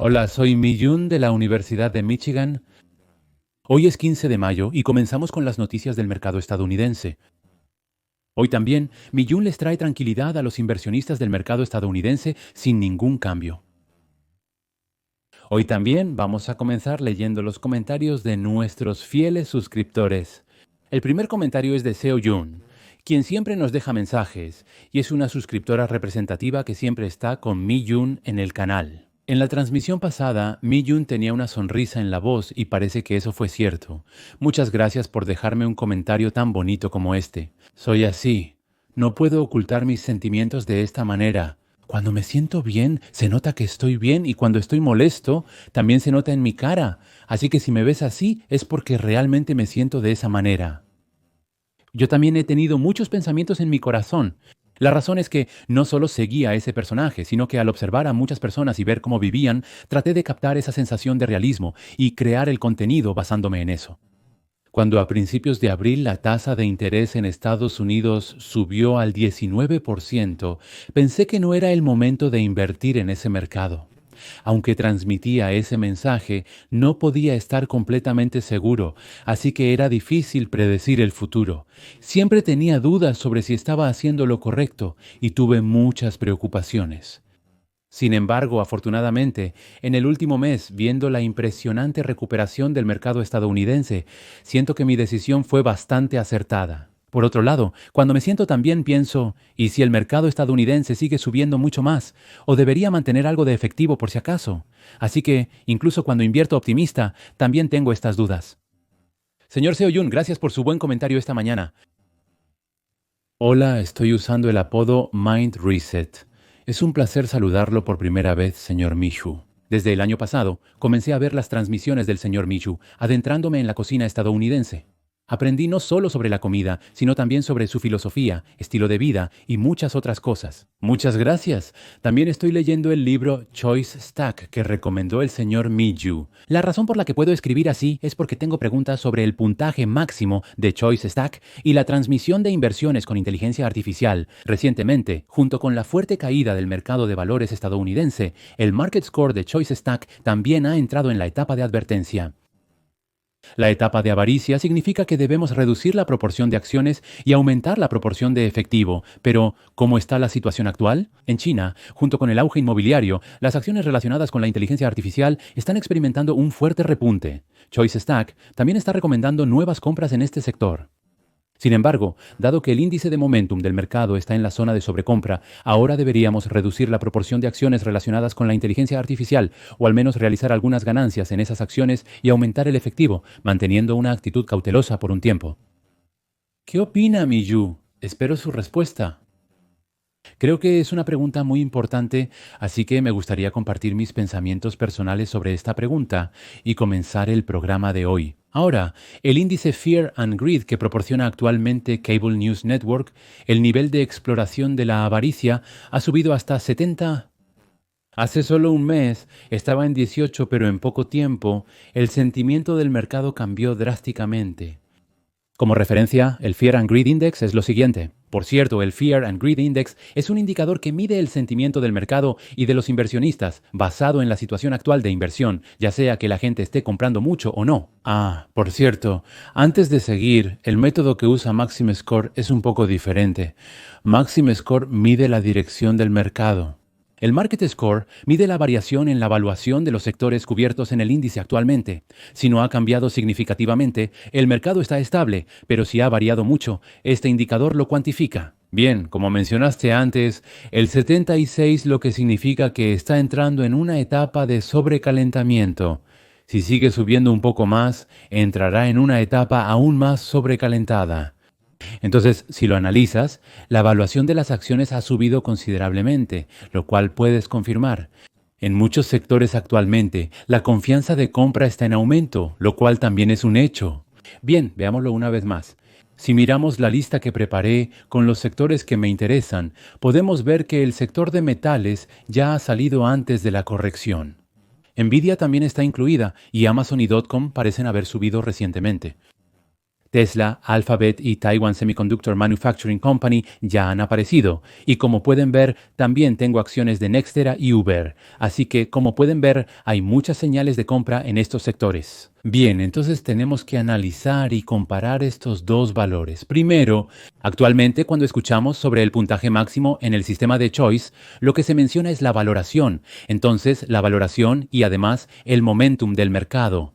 Hola, soy Miyun de la Universidad de Michigan. Hoy es 15 de mayo y comenzamos con las noticias del mercado estadounidense. Hoy también, Miyun les trae tranquilidad a los inversionistas del mercado estadounidense sin ningún cambio. Hoy también vamos a comenzar leyendo los comentarios de nuestros fieles suscriptores. El primer comentario es de Seo Yun, quien siempre nos deja mensajes y es una suscriptora representativa que siempre está con Miyun en el canal. En la transmisión pasada, Mi-Jun tenía una sonrisa en la voz y parece que eso fue cierto. Muchas gracias por dejarme un comentario tan bonito como este. Soy así. No puedo ocultar mis sentimientos de esta manera. Cuando me siento bien, se nota que estoy bien y cuando estoy molesto, también se nota en mi cara. Así que si me ves así, es porque realmente me siento de esa manera. Yo también he tenido muchos pensamientos en mi corazón. La razón es que no solo seguía a ese personaje, sino que al observar a muchas personas y ver cómo vivían, traté de captar esa sensación de realismo y crear el contenido basándome en eso. Cuando a principios de abril la tasa de interés en Estados Unidos subió al 19%, pensé que no era el momento de invertir en ese mercado. Aunque transmitía ese mensaje, no podía estar completamente seguro, así que era difícil predecir el futuro. Siempre tenía dudas sobre si estaba haciendo lo correcto y tuve muchas preocupaciones. Sin embargo, afortunadamente, en el último mes, viendo la impresionante recuperación del mercado estadounidense, siento que mi decisión fue bastante acertada. Por otro lado, cuando me siento tan bien pienso, ¿y si el mercado estadounidense sigue subiendo mucho más? ¿O debería mantener algo de efectivo por si acaso? Así que, incluso cuando invierto optimista, también tengo estas dudas. Señor Seo Yun, gracias por su buen comentario esta mañana. Hola, estoy usando el apodo Mind Reset. Es un placer saludarlo por primera vez, señor Michu. Desde el año pasado, comencé a ver las transmisiones del señor Michu, adentrándome en la cocina estadounidense. Aprendí no solo sobre la comida, sino también sobre su filosofía, estilo de vida y muchas otras cosas. Muchas gracias. También estoy leyendo el libro Choice Stack que recomendó el señor Michu. La razón por la que puedo escribir así es porque tengo preguntas sobre el puntaje máximo de Choice Stack y la transmisión de inversiones con inteligencia artificial. Recientemente, junto con la fuerte caída del mercado de valores estadounidense, el market score de Choice Stack también ha entrado en la etapa de advertencia. La etapa de avaricia significa que debemos reducir la proporción de acciones y aumentar la proporción de efectivo. Pero, ¿cómo está la situación actual? En China, junto con el auge inmobiliario, las acciones relacionadas con la inteligencia artificial están experimentando un fuerte repunte. Choice Stack también está recomendando nuevas compras en este sector. Sin embargo, dado que el índice de momentum del mercado está en la zona de sobrecompra, ahora deberíamos reducir la proporción de acciones relacionadas con la inteligencia artificial o al menos realizar algunas ganancias en esas acciones y aumentar el efectivo, manteniendo una actitud cautelosa por un tiempo. ¿Qué opina Miyu? Espero su respuesta. Creo que es una pregunta muy importante, así que me gustaría compartir mis pensamientos personales sobre esta pregunta y comenzar el programa de hoy. Ahora, el índice Fear and Greed que proporciona actualmente Cable News Network, el nivel de exploración de la avaricia ha subido hasta 70. Hace solo un mes estaba en 18, pero en poco tiempo el sentimiento del mercado cambió drásticamente. Como referencia, el Fear and Greed Index es lo siguiente. Por cierto, el Fear and Greed Index es un indicador que mide el sentimiento del mercado y de los inversionistas basado en la situación actual de inversión, ya sea que la gente esté comprando mucho o no. Por cierto, antes de seguir, el método que usa Maxim Score es un poco diferente. Maxim Score mide la dirección del mercado. El Market Score mide la variación en la evaluación de los sectores cubiertos en el índice actualmente. Si no ha cambiado significativamente, el mercado está estable, pero si ha variado mucho, este indicador lo cuantifica. Bien, como mencionaste antes, el 76 lo que significa que está entrando en una etapa de sobrecalentamiento. Si sigue subiendo un poco más, entrará en una etapa aún más sobrecalentada. Entonces, si lo analizas, la evaluación de las acciones ha subido considerablemente, lo cual puedes confirmar. En muchos sectores actualmente, la confianza de compra está en aumento, lo cual también es un hecho. Bien, veámoslo una vez más. Si miramos la lista que preparé con los sectores que me interesan, podemos ver que el sector de metales ya ha salido antes de la corrección. Nvidia también está incluida y Amazon y .com parecen haber subido recientemente. Tesla, Alphabet y Taiwan Semiconductor Manufacturing Company ya han aparecido. Y como pueden ver, también tengo acciones de Nextera y Uber. Así que, como pueden ver, hay muchas señales de compra en estos sectores. Bien, entonces tenemos que analizar y comparar estos dos valores. Primero, actualmente cuando escuchamos sobre el puntaje máximo en el sistema de Choice, lo que se menciona es la valoración. Entonces, la valoración y además el momentum del mercado.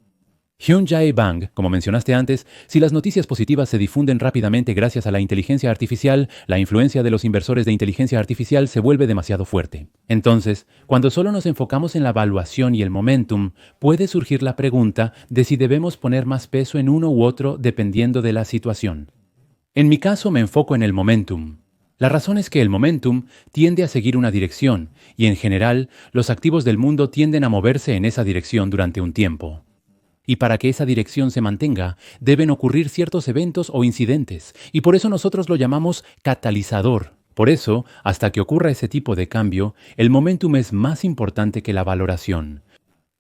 Hyun Jae Bang, como mencionaste antes, si las noticias positivas se difunden rápidamente gracias a la inteligencia artificial, la influencia de los inversores de inteligencia artificial se vuelve demasiado fuerte. Entonces, cuando solo nos enfocamos en la evaluación y el momentum, puede surgir la pregunta de si debemos poner más peso en uno u otro dependiendo de la situación. En mi caso me enfoco en el momentum. La razón es que el momentum tiende a seguir una dirección, y en general, los activos del mundo tienden a moverse en esa dirección durante un tiempo. Y para que esa dirección se mantenga, deben ocurrir ciertos eventos o incidentes, y por eso nosotros lo llamamos catalizador. Por eso, hasta que ocurra ese tipo de cambio, el momentum es más importante que la valoración.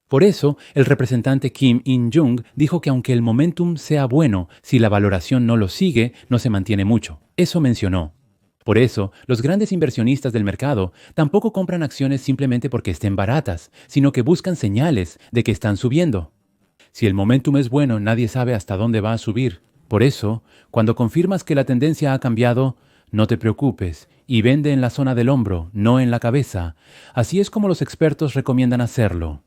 Por eso, el representante Kim In-jung dijo que aunque el momentum sea bueno, si la valoración no lo sigue, no se mantiene mucho. Eso mencionó. Por eso, los grandes inversionistas del mercado tampoco compran acciones simplemente porque estén baratas, sino que buscan señales de que están subiendo. Si el momentum es bueno, nadie sabe hasta dónde va a subir. Por eso, cuando confirmas que la tendencia ha cambiado, no te preocupes y vende en la zona del hombro, no en la cabeza. Así es como los expertos recomiendan hacerlo.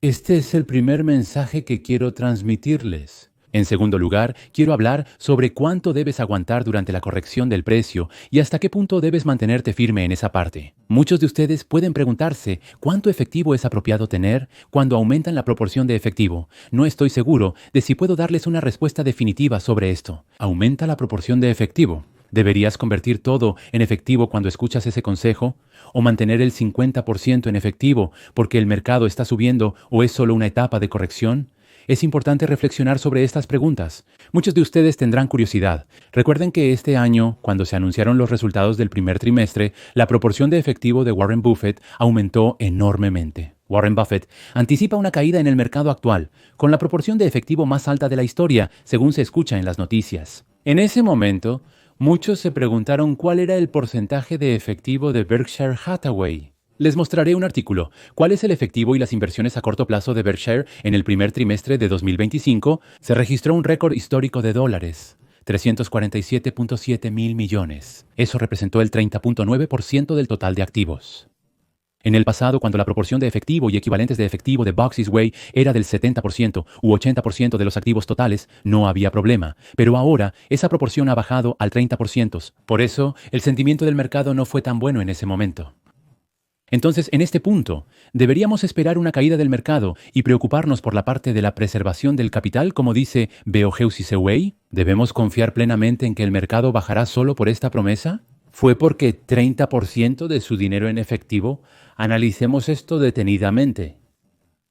Este es el primer mensaje que quiero transmitirles. En segundo lugar, quiero hablar sobre cuánto debes aguantar durante la corrección del precio y hasta qué punto debes mantenerte firme en esa parte. Muchos de ustedes pueden preguntarse cuánto efectivo es apropiado tener cuando aumentan la proporción de efectivo. No estoy seguro de si puedo darles una respuesta definitiva sobre esto. ¿Aumenta la proporción de efectivo? ¿Deberías convertir todo en efectivo cuando escuchas ese consejo? ¿O mantener el 50% en efectivo porque el mercado está subiendo o es solo una etapa de corrección? Es importante reflexionar sobre estas preguntas. Muchos de ustedes tendrán curiosidad. Recuerden que este año, cuando se anunciaron los resultados del primer trimestre, la proporción de efectivo de Warren Buffett aumentó enormemente. Warren Buffett anticipa una caída en el mercado actual, con la proporción de efectivo más alta de la historia, según se escucha en las noticias. En ese momento, muchos se preguntaron cuál era el porcentaje de efectivo de Berkshire Hathaway. Les mostraré un artículo. ¿Cuál es el efectivo y las inversiones a corto plazo de Berkshire en el primer trimestre de 2025? Se registró un récord histórico de dólares. 347.7 mil millones. Eso representó el 30.9% del total de activos. En el pasado, cuando la proporción de efectivo y equivalentes de efectivo de Boxes Way era del 70% u 80% de los activos totales, no había problema. Pero ahora, esa proporción ha bajado al 30%. Por eso, el sentimiento del mercado no fue tan bueno en ese momento. Entonces, en este punto, ¿deberíamos esperar una caída del mercado y preocuparnos por la parte de la preservación del capital, como dice Beoheusi Sewei? ¿Debemos confiar plenamente en que el mercado bajará solo por esta promesa? ¿Fue porque 30% de su dinero en efectivo? Analicemos esto detenidamente.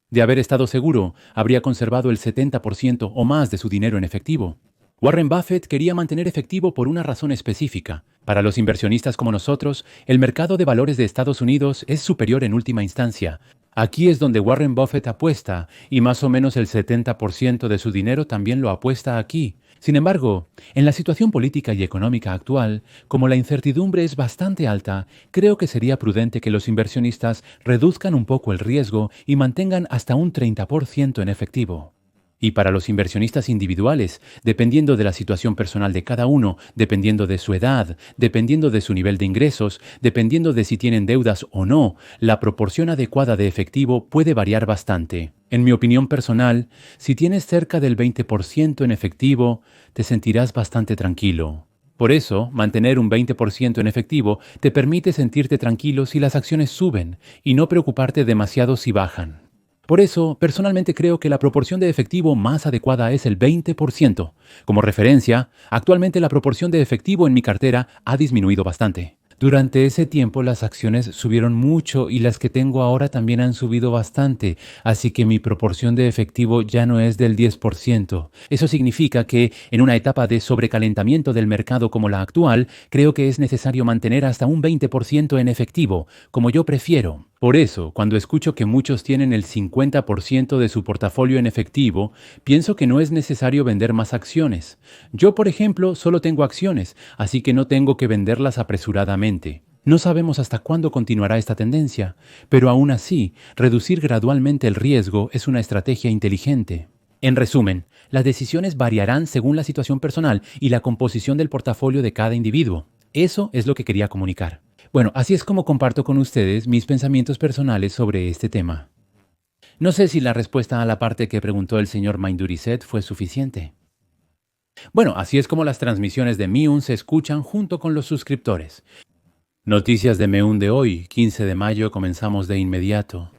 De haber estado seguro, habría conservado el 70% o más de su dinero en efectivo. Warren Buffett quería mantener efectivo por una razón específica. Para los inversionistas como nosotros, el mercado de valores de Estados Unidos es superior en última instancia. Aquí es donde Warren Buffett apuesta, y más o menos el 70% de su dinero también lo apuesta aquí. Sin embargo, en la situación política y económica actual, como la incertidumbre es bastante alta, creo que sería prudente que los inversionistas reduzcan un poco el riesgo y mantengan hasta un 30% en efectivo. Y para los inversionistas individuales, dependiendo de la situación personal de cada uno, dependiendo de su edad, dependiendo de su nivel de ingresos, dependiendo de si tienen deudas o no, la proporción adecuada de efectivo puede variar bastante. En mi opinión personal, si tienes cerca del 20% en efectivo, te sentirás bastante tranquilo. Por eso, mantener un 20% en efectivo te permite sentirte tranquilo si las acciones suben y no preocuparte demasiado si bajan. Por eso, personalmente creo que la proporción de efectivo más adecuada es el 20%. Como referencia, actualmente la proporción de efectivo en mi cartera ha disminuido bastante. Durante ese tiempo las acciones subieron mucho y las que tengo ahora también han subido bastante, así que mi proporción de efectivo ya no es del 10%. Eso significa que en una etapa de sobrecalentamiento del mercado como la actual, creo que es necesario mantener hasta un 20% en efectivo, como yo prefiero. Por eso, cuando escucho que muchos tienen el 50% de su portafolio en efectivo, pienso que no es necesario vender más acciones. Yo, por ejemplo, solo tengo acciones, así que no tengo que venderlas apresuradamente. No sabemos hasta cuándo continuará esta tendencia, pero aún así, reducir gradualmente el riesgo es una estrategia inteligente. En resumen, las decisiones variarán según la situación personal y la composición del portafolio de cada individuo. Eso es lo que quería comunicar. Bueno, así es como comparto con ustedes mis pensamientos personales sobre este tema. No sé si la respuesta a la parte que preguntó el señor Minduriset fue suficiente. Bueno, así es como las transmisiones de Miun se escuchan junto con los suscriptores. Noticias de Meun de hoy, 15 de mayo, comenzamos de inmediato.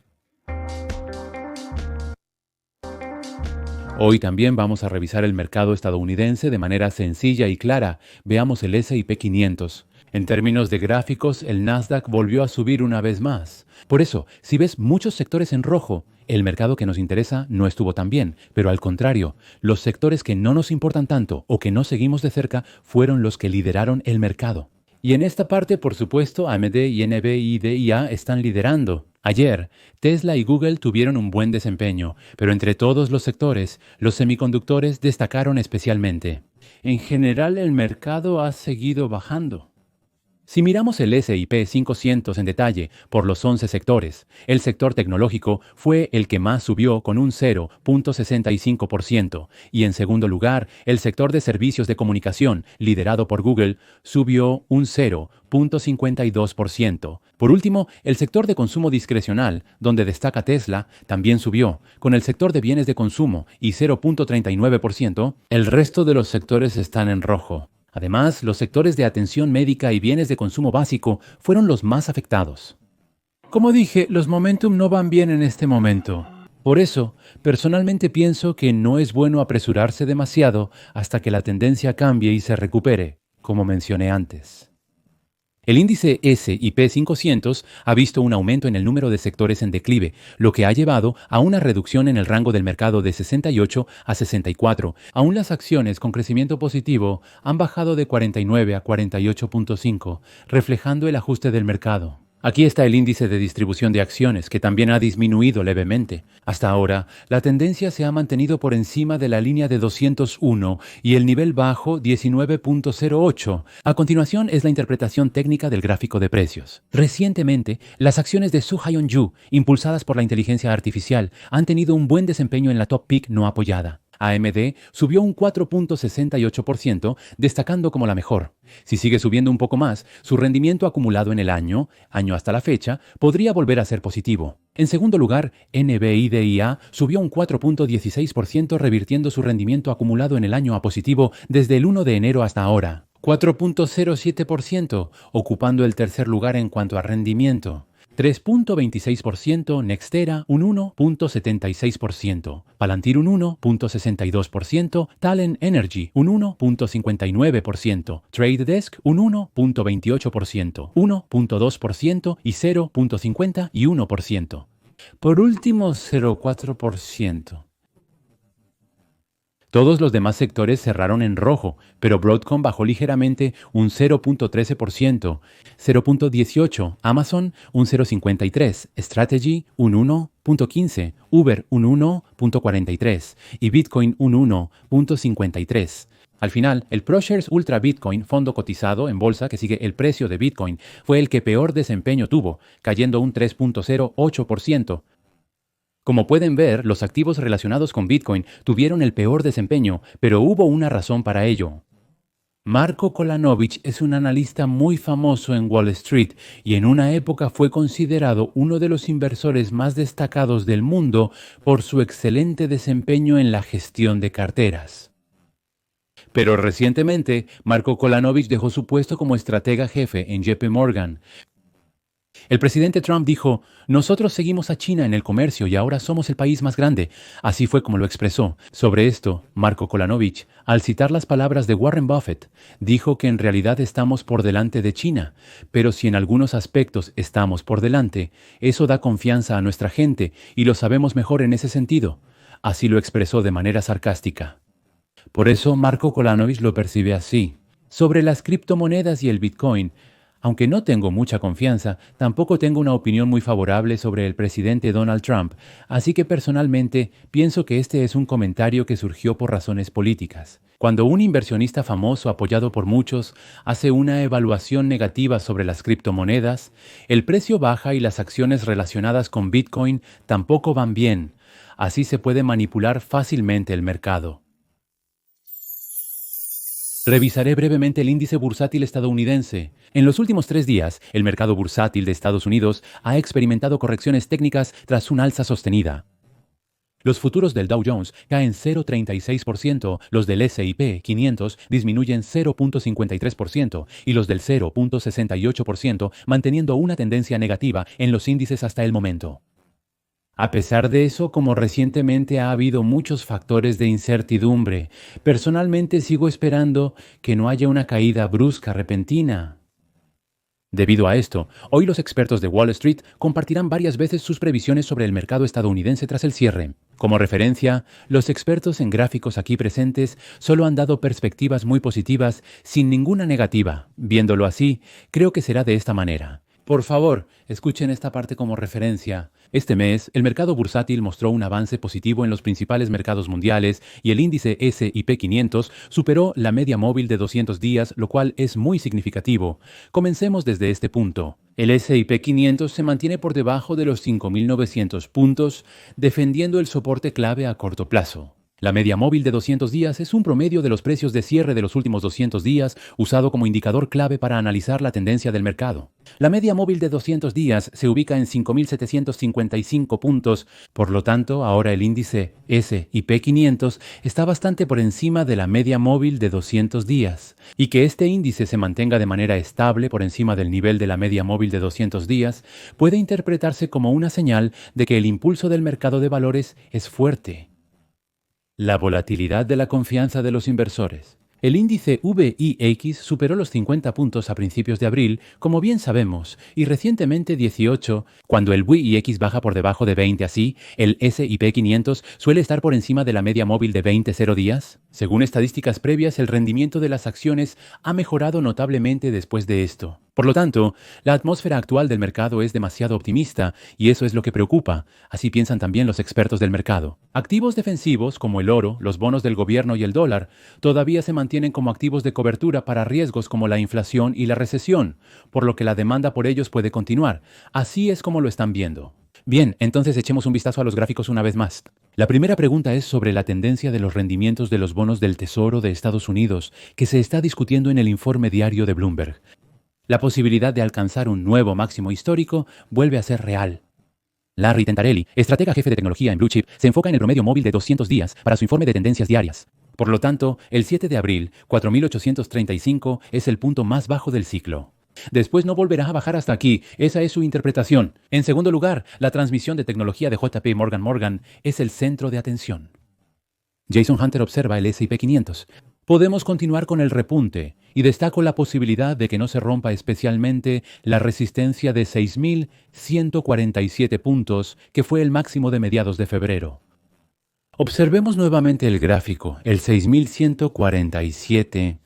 Hoy también vamos a revisar el mercado estadounidense de manera sencilla y clara. Veamos el S&P 500. En términos de gráficos, el Nasdaq volvió a subir una vez más. Por eso, si ves muchos sectores en rojo, el mercado que nos interesa no estuvo tan bien, pero al contrario, los sectores que no nos importan tanto o que no seguimos de cerca fueron los que lideraron el mercado. Y en esta parte, por supuesto, AMD y NVIDIA están liderando. Ayer, Tesla y Google tuvieron un buen desempeño, pero entre todos los sectores, los semiconductores destacaron especialmente. En general, el mercado ha seguido bajando. Si miramos el S&P 500 en detalle por los 11 sectores, el sector tecnológico fue el que más subió con un 0.65% y en segundo lugar, el sector de servicios de comunicación, liderado por Google, subió un 0.52%. Por último, el sector de consumo discrecional, donde destaca Tesla, también subió, con el sector de bienes de consumo y 0.39%, el resto de los sectores están en rojo. Además, los sectores de atención médica y bienes de consumo básico fueron los más afectados. Como dije, los momentum no van bien en este momento. Por eso, personalmente pienso que no es bueno apresurarse demasiado hasta que la tendencia cambie y se recupere, como mencioné antes. El índice S&P 500 ha visto un aumento en el número de sectores en declive, lo que ha llevado a una reducción en el rango del mercado de 68 a 64. Aún las acciones con crecimiento positivo han bajado de 49 a 48.5, reflejando el ajuste del mercado. Aquí está el índice de distribución de acciones, que también ha disminuido levemente. Hasta ahora, la tendencia se ha mantenido por encima de la línea de 201 y el nivel bajo 19.08. A continuación es la interpretación técnica del gráfico de precios. Recientemente, las acciones de Su-Hyun-Ju, impulsadas por la inteligencia artificial, han tenido un buen desempeño en la top pick no apoyada. AMD subió un 4.68%, destacando como la mejor. Si sigue subiendo un poco más, su rendimiento acumulado en el año hasta la fecha, podría volver a ser positivo. En segundo lugar, NVIDIA subió un 4.16%, revirtiendo su rendimiento acumulado en el año a positivo desde el 1 de enero hasta ahora. 4.07%, ocupando el tercer lugar en cuanto a rendimiento. 3.26%, Nextera un 1.76%, Palantir un 1.62%, Talent Energy un 1.59%, Trade Desk un 1.28%, 1.2% y 0.51%. Por último, 0.4%. Todos los demás sectores cerraron en rojo, pero Broadcom bajó ligeramente un 0.13%, 0.18%, Amazon un 0.53%, Strategy un 1.15%, Uber un 1.43% y Bitcoin un 1.53%. Al final, el ProShares Ultra Bitcoin, fondo cotizado en bolsa que sigue el precio de Bitcoin, fue el que peor desempeño tuvo, cayendo un 3.08%. Como pueden ver, los activos relacionados con Bitcoin tuvieron el peor desempeño, pero hubo una razón para ello. Marko Kolanovic es un analista muy famoso en Wall Street y en una época fue considerado uno de los inversores más destacados del mundo por su excelente desempeño en la gestión de carteras. Pero recientemente, Marko Kolanovic dejó su puesto como estratega jefe en JP Morgan. El presidente Trump dijo, nosotros seguimos a China en el comercio y ahora somos el país más grande. Así fue como lo expresó. Sobre esto, Marko Kolanovic, al citar las palabras de Warren Buffett, dijo que en realidad estamos por delante de China, pero si en algunos aspectos estamos por delante, eso da confianza a nuestra gente y lo sabemos mejor en ese sentido. Así lo expresó de manera sarcástica. Por eso Marko Kolanovic lo percibe así. Sobre las criptomonedas y el Bitcoin, aunque no tengo mucha confianza, tampoco tengo una opinión muy favorable sobre el presidente Donald Trump, así que personalmente pienso que este es un comentario que surgió por razones políticas. Cuando un inversionista famoso apoyado por muchos hace una evaluación negativa sobre las criptomonedas, el precio baja y las acciones relacionadas con Bitcoin tampoco van bien. Así se puede manipular fácilmente el mercado. Revisaré brevemente el índice bursátil estadounidense. En los últimos 3 días, el mercado bursátil de Estados Unidos ha experimentado correcciones técnicas tras una alza sostenida. Los futuros del Dow Jones caen 0,36%, los del S&P 500 disminuyen 0,53% y los del 0,68%, manteniendo una tendencia negativa en los índices hasta el momento. A pesar de eso, como recientemente ha habido muchos factores de incertidumbre, personalmente sigo esperando que no haya una caída brusca repentina. Debido a esto, hoy los expertos de Wall Street compartirán varias veces sus previsiones sobre el mercado estadounidense tras el cierre. Como referencia, los expertos en gráficos aquí presentes solo han dado perspectivas muy positivas sin ninguna negativa. Viéndolo así, creo que será de esta manera. Por favor, escuchen esta parte como referencia. Este mes, el mercado bursátil mostró un avance positivo en los principales mercados mundiales y el índice S&P 500 superó la media móvil de 200 días, lo cual es muy significativo. Comencemos desde este punto. El S&P 500 se mantiene por debajo de los 5.900 puntos, defendiendo el soporte clave a corto plazo. La media móvil de 200 días es un promedio de los precios de cierre de los últimos 200 días usado como indicador clave para analizar la tendencia del mercado. La media móvil de 200 días se ubica en 5.755 puntos, por lo tanto, ahora el índice S&P 500 está bastante por encima de la media móvil de 200 días. Y que este índice se mantenga de manera estable por encima del nivel de la media móvil de 200 días puede interpretarse como una señal de que el impulso del mercado de valores es fuerte. La volatilidad de la confianza de los inversores. El índice VIX superó los 50 puntos a principios de abril, como bien sabemos, y recientemente 18, cuando el VIX baja por debajo de 20 así, el S&P 500 suele estar por encima de la media móvil de 20 días. Según estadísticas previas, el rendimiento de las acciones ha mejorado notablemente después de esto. Por lo tanto, la atmósfera actual del mercado es demasiado optimista y eso es lo que preocupa. Así piensan también los expertos del mercado. Activos defensivos como el oro, los bonos del gobierno y el dólar todavía se mantienen como activos de cobertura para riesgos como la inflación y la recesión, por lo que la demanda por ellos puede continuar. Así es como lo están viendo. Bien, entonces echemos un vistazo a los gráficos una vez más. La primera pregunta es sobre la tendencia de los rendimientos de los bonos del Tesoro de Estados Unidos, que se está discutiendo en el informe diario de Bloomberg. La posibilidad de alcanzar un nuevo máximo histórico vuelve a ser real. Larry Tentarelli, estratega jefe de tecnología en Blue Chip, se enfoca en el promedio móvil de 200 días para su informe de tendencias diarias. Por lo tanto, el 7 de abril, 4.835 es el punto más bajo del ciclo. Después no volverá a bajar hasta aquí, esa es su interpretación. En segundo lugar, la transmisión de tecnología de JP Morgan es el centro de atención. Jason Hunter observa el S&P 500. Podemos continuar con el repunte y destaco la posibilidad de que no se rompa especialmente la resistencia de 6.147 puntos, que fue el máximo de mediados de febrero. Observemos nuevamente el gráfico, el 6.147.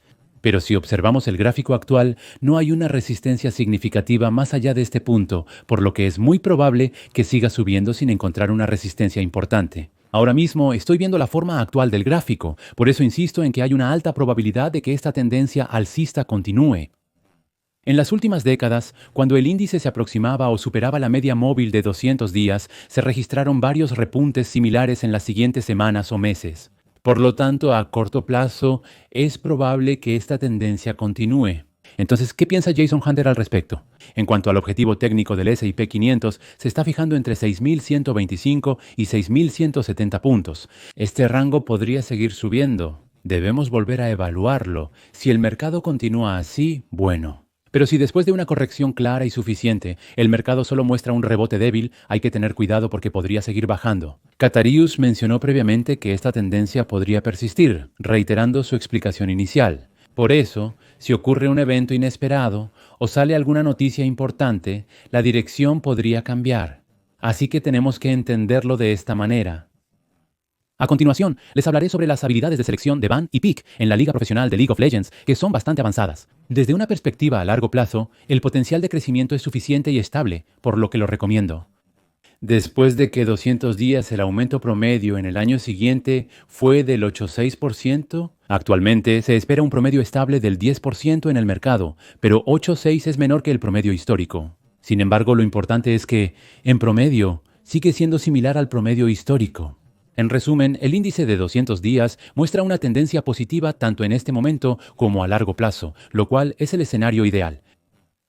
Pero si observamos el gráfico actual, no hay una resistencia significativa más allá de este punto, por lo que es muy probable que siga subiendo sin encontrar una resistencia importante. Ahora mismo estoy viendo la forma actual del gráfico, por eso insisto en que hay una alta probabilidad de que esta tendencia alcista continúe. En las últimas décadas, cuando el índice se aproximaba o superaba la media móvil de 200 días, se registraron varios repuntes similares en las siguientes semanas o meses. Por lo tanto, a corto plazo, es probable que esta tendencia continúe. Entonces, ¿qué piensa Jason Hunter al respecto? En cuanto al objetivo técnico del S&P 500, se está fijando entre 6.125 y 6.170 puntos. Este rango podría seguir subiendo. Debemos volver a evaluarlo. Si el mercado continúa así, bueno. Pero si después de una corrección clara y suficiente, el mercado solo muestra un rebote débil, hay que tener cuidado porque podría seguir bajando. Catarius mencionó previamente que esta tendencia podría persistir, reiterando su explicación inicial. Por eso, si ocurre un evento inesperado o sale alguna noticia importante, la dirección podría cambiar. Así que tenemos que entenderlo de esta manera. A continuación, les hablaré sobre las habilidades de selección de Van y Peak en la liga profesional de League of Legends, que son bastante avanzadas. Desde una perspectiva a largo plazo, el potencial de crecimiento es suficiente y estable, por lo que lo recomiendo. Después de que 200 días el aumento promedio en el año siguiente fue del 8,6%, actualmente se espera un promedio estable del 10% en el mercado, pero 8,6 es menor que el promedio histórico. Sin embargo, lo importante es que, en promedio, sigue siendo similar al promedio histórico. En resumen, el índice de 200 días muestra una tendencia positiva tanto en este momento como a largo plazo, lo cual es el escenario ideal.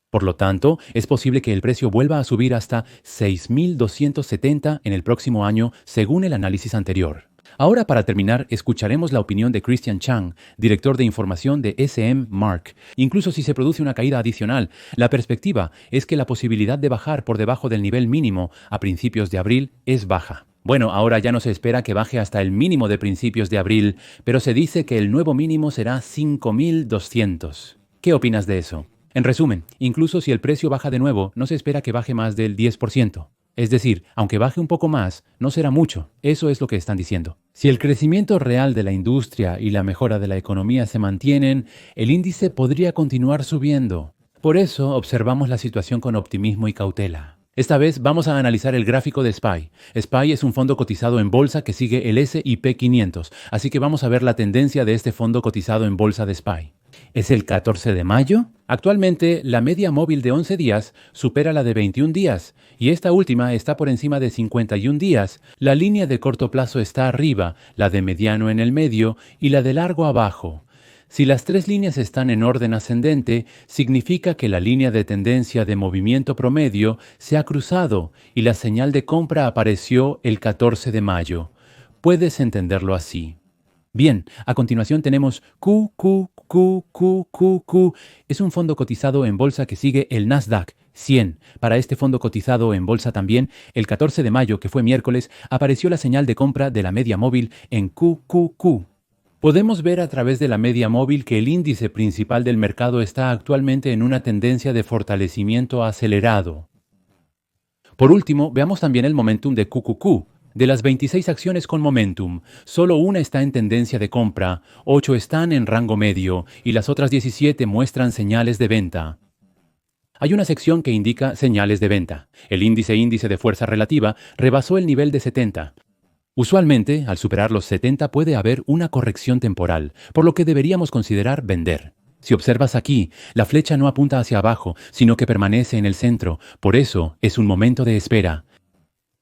Por lo tanto, es posible que el precio vuelva a subir hasta 6,270 en el próximo año, según el análisis anterior. Ahora, para terminar, escucharemos la opinión de Christian Chang, director de información de SM Mark. Incluso si se produce una caída adicional, la perspectiva es que la posibilidad de bajar por debajo del nivel mínimo a principios de abril es baja. Bueno, ahora ya no se espera que baje hasta el mínimo de principios de abril, pero se dice que el nuevo mínimo será 5,200. ¿Qué opinas de eso? En resumen, incluso si el precio baja de nuevo, no se espera que baje más del 10%. Es decir, aunque baje un poco más, no será mucho. Eso es lo que están diciendo. Si el crecimiento real de la industria y la mejora de la economía se mantienen, el índice podría continuar subiendo. Por eso observamos la situación con optimismo y cautela. Esta vez vamos a analizar el gráfico de SPY. SPY es un fondo cotizado en bolsa que sigue el S&P 500, así que vamos a ver la tendencia de este fondo cotizado en bolsa de SPY. ¿Es el 14 de mayo? Actualmente, la media móvil de 11 días supera la de 21 días, y esta última está por encima de 51 días. La línea de corto plazo está arriba, la de mediano en el medio y la de largo abajo. Si las tres líneas están en orden ascendente, significa que la línea de tendencia de movimiento promedio se ha cruzado y la señal de compra apareció el 14 de mayo. Puedes entenderlo así. Bien, a continuación tenemos QQQQQQ. Es un fondo cotizado en bolsa que sigue el Nasdaq 100. Para este fondo cotizado en bolsa también, el 14 de mayo, que fue miércoles, apareció la señal de compra de la media móvil en QQQ. Podemos ver a través de la media móvil que el índice principal del mercado está actualmente en una tendencia de fortalecimiento acelerado. Por último, veamos también el momentum de QQQ. De las 26 acciones con momentum, solo una está en tendencia de compra, 8 están en rango medio y las otras 17 muestran señales de venta. Hay una sección que indica señales de venta. El índice de fuerza relativa rebasó el nivel de 70. Usualmente, al superar los 70 puede haber una corrección temporal, por lo que deberíamos considerar vender. Si observas aquí, la flecha no apunta hacia abajo, sino que permanece en el centro. Por eso, es un momento de espera.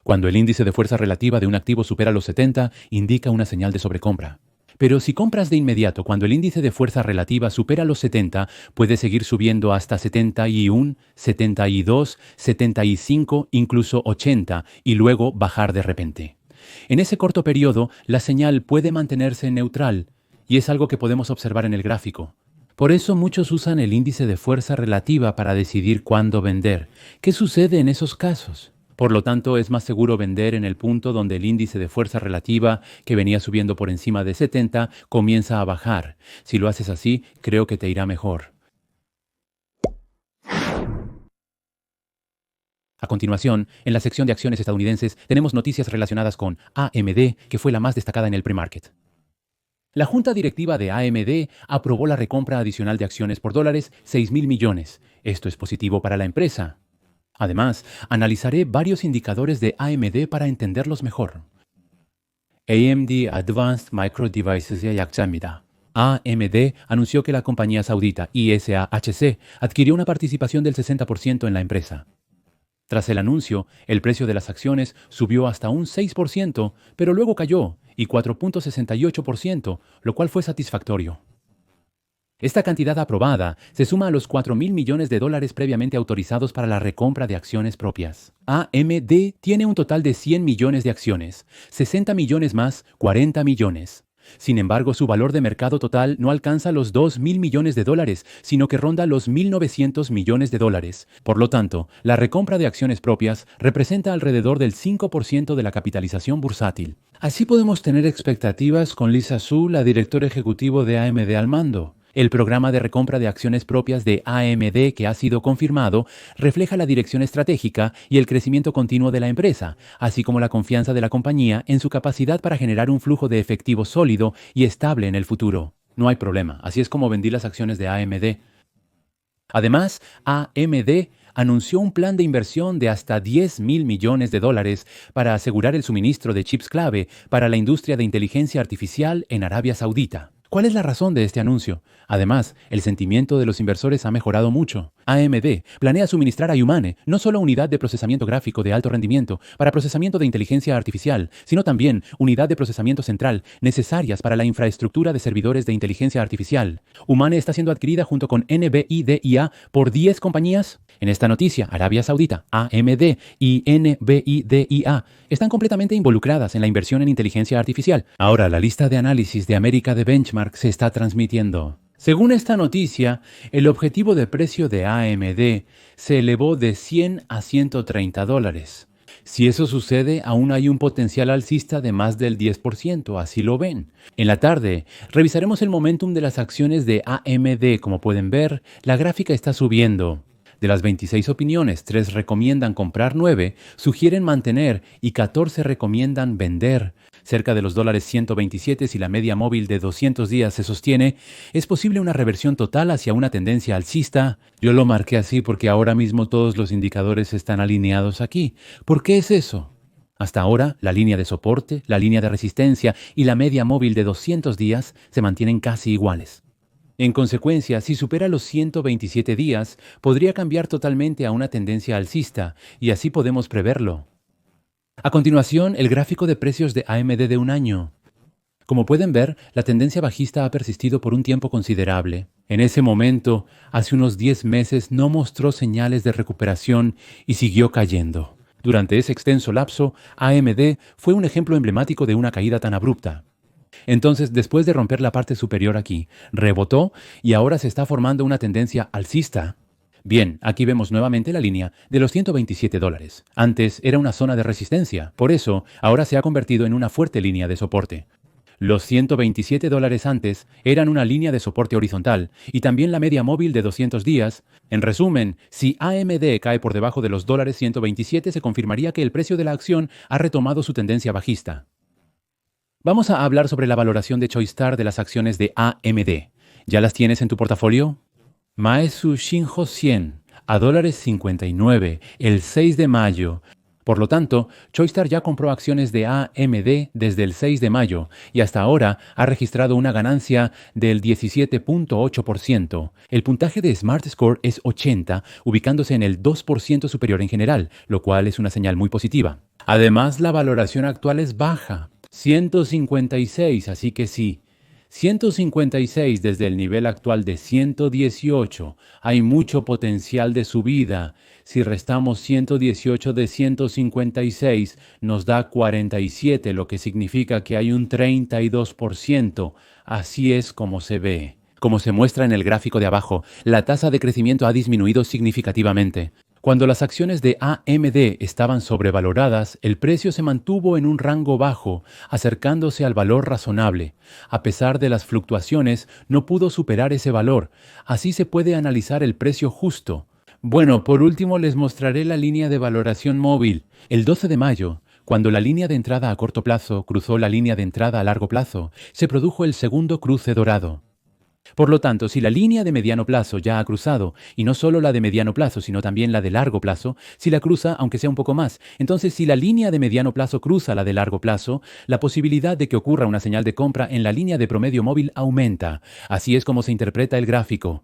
Cuando el índice de fuerza relativa de un activo supera los 70, indica una señal de sobrecompra. Pero si compras de inmediato cuando el índice de fuerza relativa supera los 70, puede seguir subiendo hasta 71, 72, 75, incluso 80, y luego bajar de repente. En ese corto periodo, la señal puede mantenerse neutral, y es algo que podemos observar en el gráfico. Por eso muchos usan el índice de fuerza relativa para decidir cuándo vender. ¿Qué sucede en esos casos? Por lo tanto, es más seguro vender en el punto donde el índice de fuerza relativa, que venía subiendo por encima de 70, comienza a bajar. Si lo haces así, creo que te irá mejor. A continuación, en la sección de acciones estadounidenses, tenemos noticias relacionadas con AMD, que fue la más destacada en el pre-market. La junta directiva de AMD aprobó la recompra adicional de acciones por $6,000 millones. Esto es positivo para la empresa. Además, analizaré varios indicadores de AMD para entenderlos mejor. AMD Advanced Micro Devices의 약자입니다. AMD anunció que la compañía saudita ISAHC adquirió una participación del 60% en la empresa. Tras el anuncio, el precio de las acciones subió hasta un 6%, pero luego cayó y 4.68%, lo cual fue satisfactorio. Esta cantidad aprobada se suma a los $4,000 millones previamente autorizados para la recompra de acciones propias. AMD tiene un total de 100 millones de acciones, 60 millones más 40 millones. Sin embargo, su valor de mercado total no alcanza los 2.000 millones de dólares, sino que ronda los 1.900 millones de dólares. Por lo tanto, la recompra de acciones propias representa alrededor del 5% de la capitalización bursátil. Así podemos tener expectativas con Lisa Su, la directora ejecutivo de AMD al mando. El programa de recompra de acciones propias de AMD que ha sido confirmado refleja la dirección estratégica y el crecimiento continuo de la empresa, así como la confianza de la compañía en su capacidad para generar un flujo de efectivo sólido y estable en el futuro. No hay problema, así es como vendí las acciones de AMD. Además, AMD anunció un plan de inversión de hasta 10.000 millones de dólares para asegurar el suministro de chips clave para la industria de inteligencia artificial en Arabia Saudita. ¿Cuál es la razón de este anuncio? Además, el sentimiento de los inversores ha mejorado mucho. AMD planea suministrar a Humane no solo unidad de procesamiento gráfico de alto rendimiento para procesamiento de inteligencia artificial, sino también unidad de procesamiento central necesarias para la infraestructura de servidores de inteligencia artificial. Humane está siendo adquirida junto con NVIDIA por 10 compañías. En esta noticia, Arabia Saudita, AMD y NVIDIA están completamente involucradas en la inversión en inteligencia artificial. Ahora, la lista de análisis de América de Benchmark se está transmitiendo. Según esta noticia, el objetivo de precio de AMD se elevó de 100 a 130 dólares. Si eso sucede, aún hay un potencial alcista de más del 10%, así lo ven. En la tarde, revisaremos el momentum de las acciones de AMD. Como pueden ver, la gráfica está subiendo. De las 26 opiniones, 3 recomiendan comprar 9, sugieren mantener y 14 recomiendan vender. Cerca de los $127 si la media móvil de 200 días se sostiene, es posible una reversión total hacia una tendencia alcista. Yo lo marqué así porque ahora mismo todos los indicadores están alineados aquí. ¿Por qué es eso? Hasta ahora, la línea de soporte, la línea de resistencia y la media móvil de 200 días se mantienen casi iguales. En consecuencia, si supera los 127 días, podría cambiar totalmente a una tendencia alcista, y así podemos preverlo. A continuación, el gráfico de precios de AMD de un año. Como pueden ver, la tendencia bajista ha persistido por un tiempo considerable. En ese momento, hace unos 10 meses, no mostró señales de recuperación y siguió cayendo. Durante ese extenso lapso, AMD fue un ejemplo emblemático de una caída tan abrupta. Entonces, después de romper la parte superior aquí, rebotó y ahora se está formando una tendencia alcista. Bien, aquí vemos nuevamente la línea de los 127 dólares. Antes era una zona de resistencia, por eso ahora se ha convertido en una fuerte línea de soporte. Los 127 dólares antes eran una línea de soporte horizontal y también la media móvil de 200 días. En resumen, si AMD cae por debajo de los $127, se confirmaría que el precio de la acción ha retomado su tendencia bajista. Vamos a hablar sobre la valoración de ChoiceStar de las acciones de AMD. ¿Ya las tienes en tu portafolio? Maesu Shinjo 100 a $59 el 6 de mayo. Por lo tanto, ChoiceStar ya compró acciones de AMD desde el 6 de mayo y hasta ahora ha registrado una ganancia del 17.8%. El puntaje de Smart Score es 80, ubicándose en el 2% superior en general, lo cual es una señal muy positiva. Además, la valoración actual es baja, 156, así que sí. 156 desde el nivel actual de 118. Hay mucho potencial de subida. Si restamos 118 de 156, nos da 47, lo que significa que hay un 32%. Así es como se ve. Como se muestra en el gráfico de abajo, la tasa de crecimiento ha disminuido significativamente. Cuando las acciones de AMD estaban sobrevaloradas, el precio se mantuvo en un rango bajo, acercándose al valor razonable. A pesar de las fluctuaciones, no pudo superar ese valor. Así se puede analizar el precio justo. Bueno, por último les mostraré la línea de valoración móvil. El 12 de mayo, cuando la línea de entrada a corto plazo cruzó la línea de entrada a largo plazo, se produjo el segundo cruce dorado. Por lo tanto, si la línea de mediano plazo ya ha cruzado, y no solo la de mediano plazo, sino también la de largo plazo, si la cruza, aunque sea un poco más, entonces si la línea de mediano plazo cruza la de largo plazo, la posibilidad de que ocurra una señal de compra en la línea de promedio móvil aumenta. Así es como se interpreta el gráfico.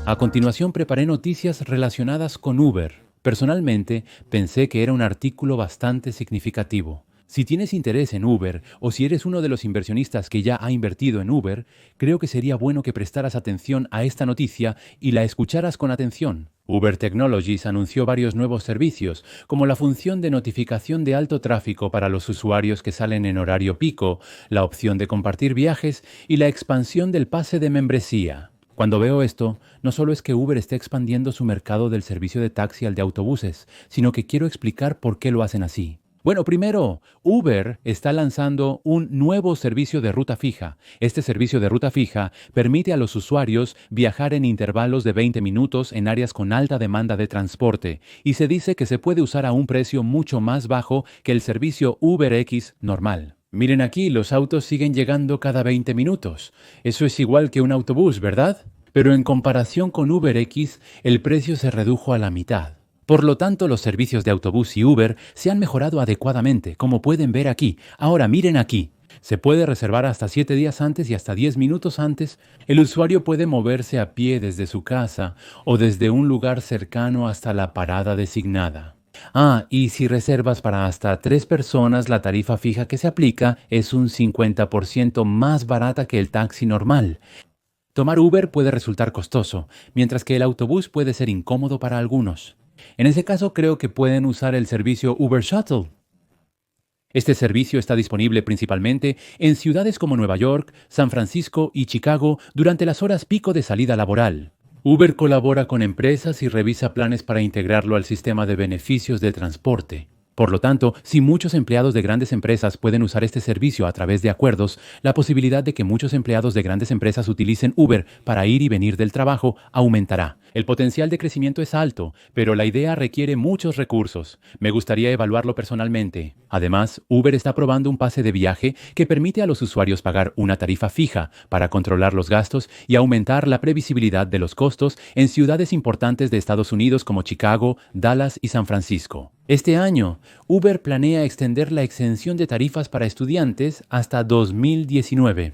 A continuación preparé noticias relacionadas con Uber. Personalmente, pensé que era un artículo bastante significativo. Si tienes interés en Uber o si eres uno de los inversionistas que ya ha invertido en Uber, creo que sería bueno que prestaras atención a esta noticia y la escucharas con atención. Uber Technologies anunció varios nuevos servicios, como la función de notificación de alto tráfico para los usuarios que salen en horario pico, la opción de compartir viajes y la expansión del pase de membresía. Cuando veo esto, no solo es que Uber esté expandiendo su mercado del servicio de taxi al de autobuses, sino que quiero explicar por qué lo hacen así. Bueno, primero, Uber está lanzando un nuevo servicio de ruta fija. Este servicio de ruta fija permite a los usuarios viajar en intervalos de 20 minutos en áreas con alta demanda de transporte y se dice que se puede usar a un precio mucho más bajo que el servicio UberX normal. Miren aquí, los autos siguen llegando cada 20 minutos. Eso es igual que un autobús, ¿verdad? Pero en comparación con UberX, el precio se redujo a la mitad. Por lo tanto, los servicios de autobús y Uber se han mejorado adecuadamente, como pueden ver aquí. Ahora miren aquí. Se puede reservar hasta 7 días antes y hasta 10 minutos antes. El usuario puede moverse a pie desde su casa o desde un lugar cercano hasta la parada designada. Y si reservas para hasta 3 personas, la tarifa fija que se aplica es un 50% más barata que el taxi normal. Tomar Uber puede resultar costoso, mientras que el autobús puede ser incómodo para algunos. En ese caso, creo que pueden usar el servicio Uber Shuttle. Este servicio está disponible principalmente en ciudades como Nueva York, San Francisco y Chicago durante las horas pico de salida laboral. Uber colabora con empresas y revisa planes para integrarlo al sistema de beneficios de transporte. Por lo tanto, si muchos empleados de grandes empresas pueden usar este servicio a través de acuerdos, la posibilidad de que muchos empleados de grandes empresas utilicen Uber para ir y venir del trabajo aumentará. El potencial de crecimiento es alto, pero la idea requiere muchos recursos. Me gustaría evaluarlo personalmente. Además, Uber está probando un pase de viaje que permite a los usuarios pagar una tarifa fija para controlar los gastos y aumentar la previsibilidad de los costos en ciudades importantes de Estados Unidos como Chicago, Dallas y San Francisco. Este año, Uber planea extender la exención de tarifas para estudiantes hasta 2019.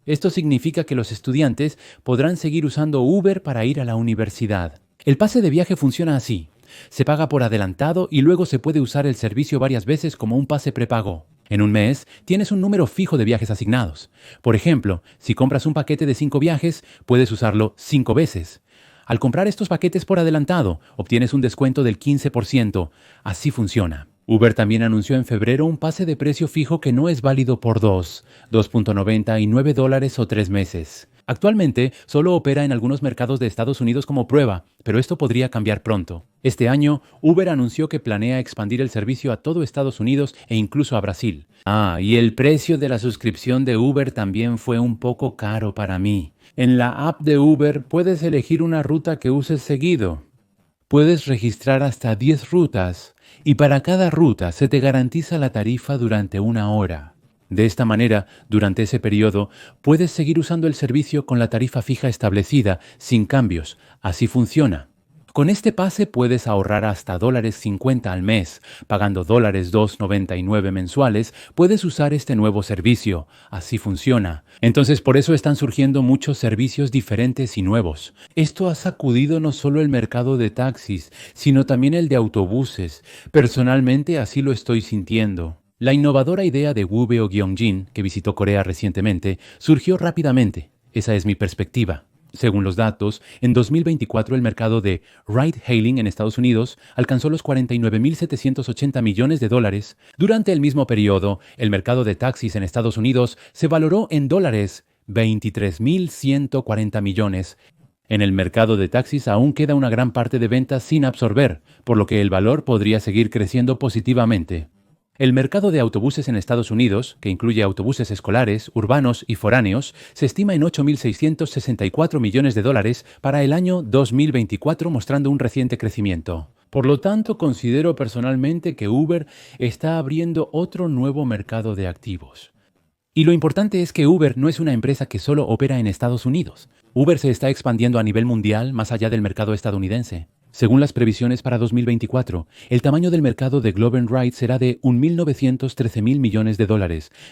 Esto significa que los estudiantes podrán seguir usando Uber para ir a la universidad. El pase de viaje funciona así. Se paga por adelantado y luego se puede usar el servicio varias veces como un pase prepago. En un mes, tienes un número fijo de viajes asignados. Por ejemplo, si compras un paquete de 5 viajes, puedes usarlo 5 veces. Al comprar estos paquetes por adelantado, obtienes un descuento del 15%. Así funciona. Uber también anunció en febrero un pase de precio fijo que no es válido por $2.99 o 3 meses. Actualmente, solo opera en algunos mercados de Estados Unidos como prueba, pero esto podría cambiar pronto. Este año, Uber anunció que planea expandir el servicio a todo Estados Unidos e incluso a Brasil. Y el precio de la suscripción de Uber también fue un poco caro para mí. En la app de Uber puedes elegir una ruta que uses seguido. Puedes registrar hasta 10 rutas y para cada ruta se te garantiza la tarifa durante 1 hora. De esta manera, durante ese periodo, puedes seguir usando el servicio con la tarifa fija establecida, sin cambios. Así funciona. Con este pase puedes ahorrar hasta $50 al mes. Pagando $2.99 mensuales, puedes usar este nuevo servicio. Así funciona. Entonces, por eso están surgiendo muchos servicios diferentes y nuevos. Esto ha sacudido no solo el mercado de taxis, sino también el de autobuses. Personalmente, así lo estoy sintiendo. La innovadora idea de Wubeo Gyeongjin, que visitó Corea recientemente, surgió rápidamente. Esa es mi perspectiva. Según los datos, en 2024 el mercado de ride-hailing en Estados Unidos alcanzó los $49.780 millones. Durante el mismo periodo, el mercado de taxis en Estados Unidos se valoró en $23.140 millones. En el mercado de taxis aún queda una gran parte de ventas sin absorber, por lo que el valor podría seguir creciendo positivamente. El mercado de autobuses en Estados Unidos, que incluye autobuses escolares, urbanos y foráneos, se estima en $8.664 millones para el año 2024, mostrando un reciente crecimiento. Por lo tanto, considero personalmente que Uber está abriendo otro nuevo mercado de activos. Y lo importante es que Uber no es una empresa que solo opera en Estados Unidos. Uber se está expandiendo a nivel mundial más allá del mercado estadounidense. Según las previsiones para 2024, el tamaño del mercado de Globant Ride será de $1.913.000 millones,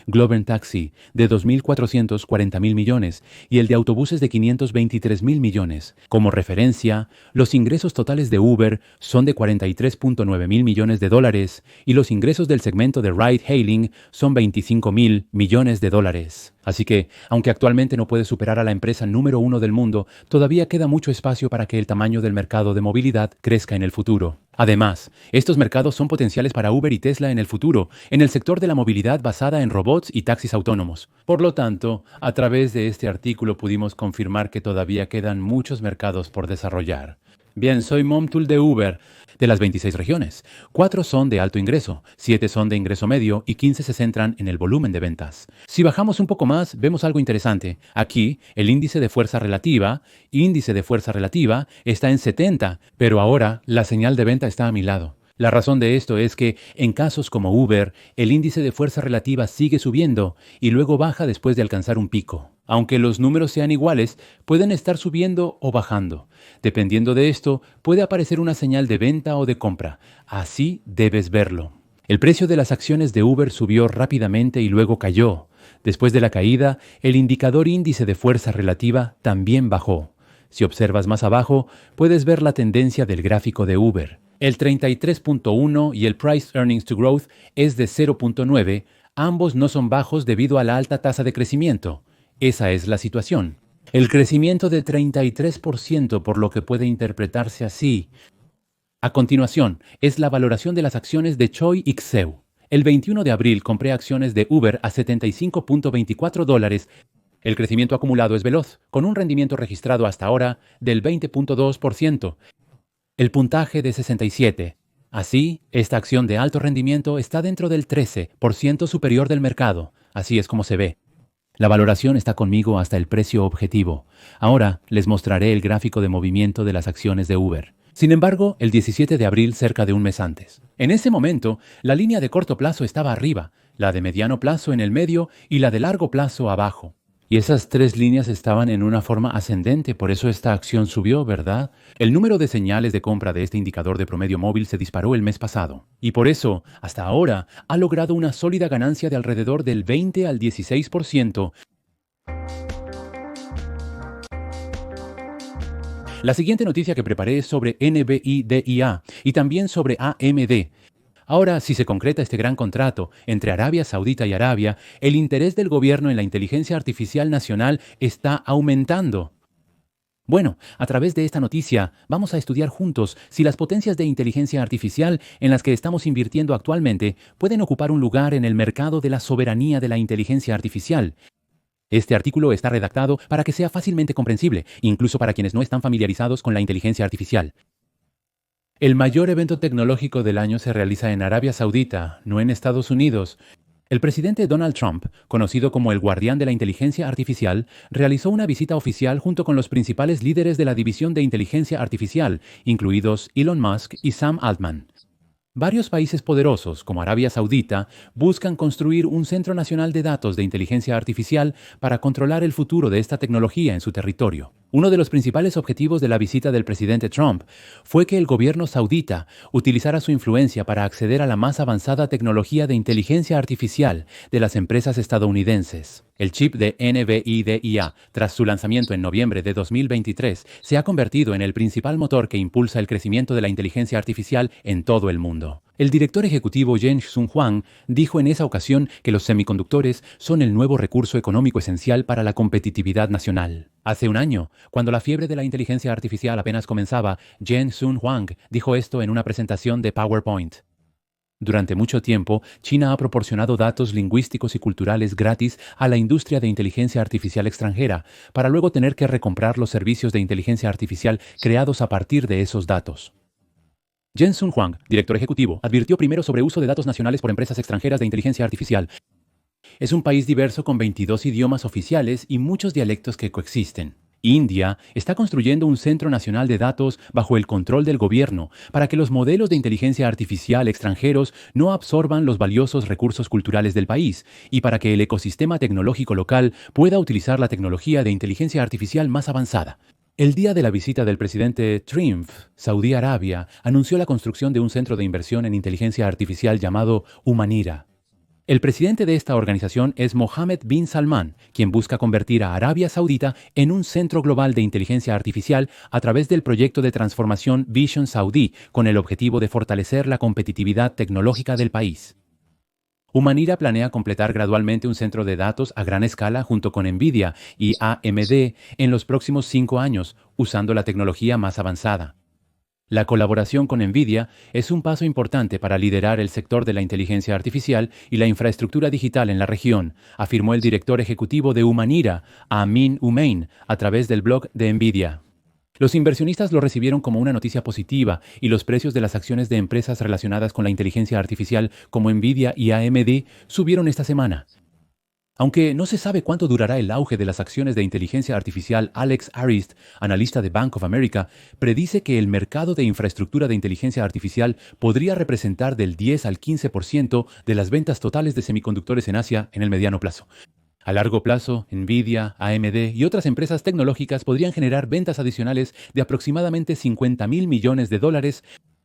Globant Taxi de $2.440.000 millones y el de autobuses de $523.000 millones. Como referencia, los ingresos totales de Uber son de $43.9 mil millones y los ingresos del segmento de ride hailing son $25.000 millones. Así que, aunque actualmente no puede superar a la empresa número 1 del mundo, todavía queda mucho espacio para que el tamaño del mercado de movilidad movilidad crezca en el futuro. Además, estos mercados son potenciales para Uber y Tesla en el futuro, en el sector de la movilidad basada en robots y taxis autónomos. Por lo tanto, a través de este artículo pudimos confirmar que todavía quedan muchos mercados por desarrollar. Bien, soy Momtul de Uber, de las 26 regiones. 4 son de alto ingreso, 7 son de ingreso medio y 15 se centran en el volumen de ventas. Si bajamos un poco más, vemos algo interesante. Aquí, el índice de fuerza relativa está en 70, pero ahora la señal de venta está a mi lado. La razón de esto es que, en casos como Uber, el índice de fuerza relativa sigue subiendo y luego baja después de alcanzar un pico. Aunque los números sean iguales, pueden estar subiendo o bajando. Dependiendo de esto, puede aparecer una señal de venta o de compra. Así debes verlo. El precio de las acciones de Uber subió rápidamente y luego cayó. Después de la caída, el indicador índice de fuerza relativa también bajó. Si observas más abajo, puedes ver la tendencia del gráfico de Uber. El 33.1 y el Price Earnings to Growth es de 0.9. Ambos no son bajos debido a la alta tasa de crecimiento. Esa es la situación. El crecimiento de 33%, por lo que puede interpretarse así. A continuación, es la valoración de las acciones de Choi Ix-seu. El 21 de abril compré acciones de Uber a $75.24. El crecimiento acumulado es veloz, con un rendimiento registrado hasta ahora del 20.2%. El puntaje de 67. Así, esta acción de alto rendimiento está dentro del 13% superior del mercado. Así es como se ve. La valoración está conmigo hasta el precio objetivo. Ahora les mostraré el gráfico de movimiento de las acciones de Uber. Sin embargo, el 17 de abril, cerca de un mes antes. En ese momento, la línea de corto plazo estaba arriba, la de mediano plazo en el medio y la de largo plazo abajo. Y esas 3 líneas estaban en una forma ascendente, por eso esta acción subió, ¿verdad? El número de señales de compra de este indicador de promedio móvil se disparó el mes pasado. Y por eso, hasta ahora, ha logrado una sólida ganancia de alrededor del 20 al 16%. La siguiente noticia que preparé es sobre NVIDIA y también sobre AMD. Ahora, si se concreta este gran contrato entre Arabia Saudita y Arabia, el interés del gobierno en la inteligencia artificial nacional está aumentando. Bueno, a través de esta noticia vamos a estudiar juntos si las potencias de inteligencia artificial en las que estamos invirtiendo actualmente pueden ocupar un lugar en el mercado de la soberanía de la inteligencia artificial. Este artículo está redactado para que sea fácilmente comprensible, incluso para quienes no están familiarizados con la inteligencia artificial. El mayor evento tecnológico del año se realiza en Arabia Saudita, no en Estados Unidos. El presidente Donald Trump, conocido como el guardián de la inteligencia artificial, realizó una visita oficial junto con los principales líderes de la división de inteligencia artificial, incluidos Elon Musk y Sam Altman. Varios países poderosos, como Arabia Saudita, buscan construir un centro nacional de datos de inteligencia artificial para controlar el futuro de esta tecnología en su territorio. Uno de los principales objetivos de la visita del presidente Trump fue que el gobierno saudita utilizara su influencia para acceder a la más avanzada tecnología de inteligencia artificial de las empresas estadounidenses. El chip de NVIDIA, tras su lanzamiento en noviembre de 2023, se ha convertido en el principal motor que impulsa el crecimiento de la inteligencia artificial en todo el mundo. El director ejecutivo Jen-Hsun Huang dijo en esa ocasión que los semiconductores son el nuevo recurso económico esencial para la competitividad nacional. Hace un año, cuando la fiebre de la inteligencia artificial apenas comenzaba, Jen-Hsun Huang dijo esto en una presentación de PowerPoint. Durante mucho tiempo, China ha proporcionado datos lingüísticos y culturales gratis a la industria de inteligencia artificial extranjera, para luego tener que recomprar los servicios de inteligencia artificial creados a partir de esos datos. Jen-Hsun Huang, director ejecutivo, advirtió primero sobre uso de datos nacionales por empresas extranjeras de inteligencia artificial. Es un país diverso con 22 idiomas oficiales y muchos dialectos que coexisten. India está construyendo un centro nacional de datos bajo el control del gobierno para que los modelos de inteligencia artificial extranjeros no absorban los valiosos recursos culturales del país y para que el ecosistema tecnológico local pueda utilizar la tecnología de inteligencia artificial más avanzada. El día de la visita del presidente Trump, Saudi Arabia anunció la construcción de un centro de inversión en inteligencia artificial llamado Humanira. El presidente de esta organización es Mohammed bin Salman, quien busca convertir a Arabia Saudita en un centro global de inteligencia artificial a través del proyecto de transformación Vision Saudi, con el objetivo de fortalecer la competitividad tecnológica del país. Humanira planea completar gradualmente un centro de datos a gran escala junto con NVIDIA y AMD en los próximos 5 años, usando la tecnología más avanzada. La colaboración con NVIDIA es un paso importante para liderar el sector de la inteligencia artificial y la infraestructura digital en la región, afirmó el director ejecutivo de Humanira, Amin Umein, a través del blog de NVIDIA. Los inversionistas lo recibieron como una noticia positiva y los precios de las acciones de empresas relacionadas con la inteligencia artificial como NVIDIA y AMD subieron esta semana. Aunque no se sabe cuánto durará el auge de las acciones de inteligencia artificial, Alex Arist, analista de Bank of America, predice que el mercado de infraestructura de inteligencia artificial podría representar del 10 al 15% de las ventas totales de semiconductores en Asia en el mediano plazo. A largo plazo, NVIDIA, AMD y otras empresas tecnológicas podrían generar ventas adicionales de aproximadamente $50,000 millones.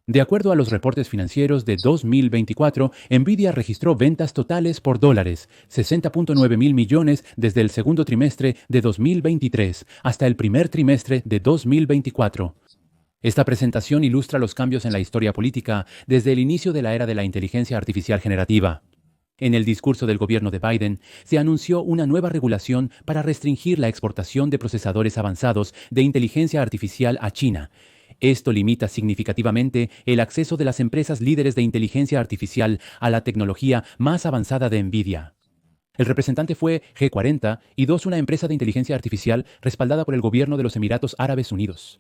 De acuerdo a los reportes financieros de 2024, NVIDIA registró ventas totales por dólares, 60.9 mil millones desde el segundo trimestre de 2023 hasta el primer trimestre de 2024. Esta presentación ilustra los cambios en la historia política desde el inicio de la era de la inteligencia artificial generativa. En el discurso del gobierno de Biden, se anunció una nueva regulación para restringir la exportación de procesadores avanzados de inteligencia artificial a China. Esto limita significativamente el acceso de las empresas líderes de inteligencia artificial a la tecnología más avanzada de NVIDIA. El representante fue G40 y una empresa de inteligencia artificial respaldada por el gobierno de los Emiratos Árabes Unidos.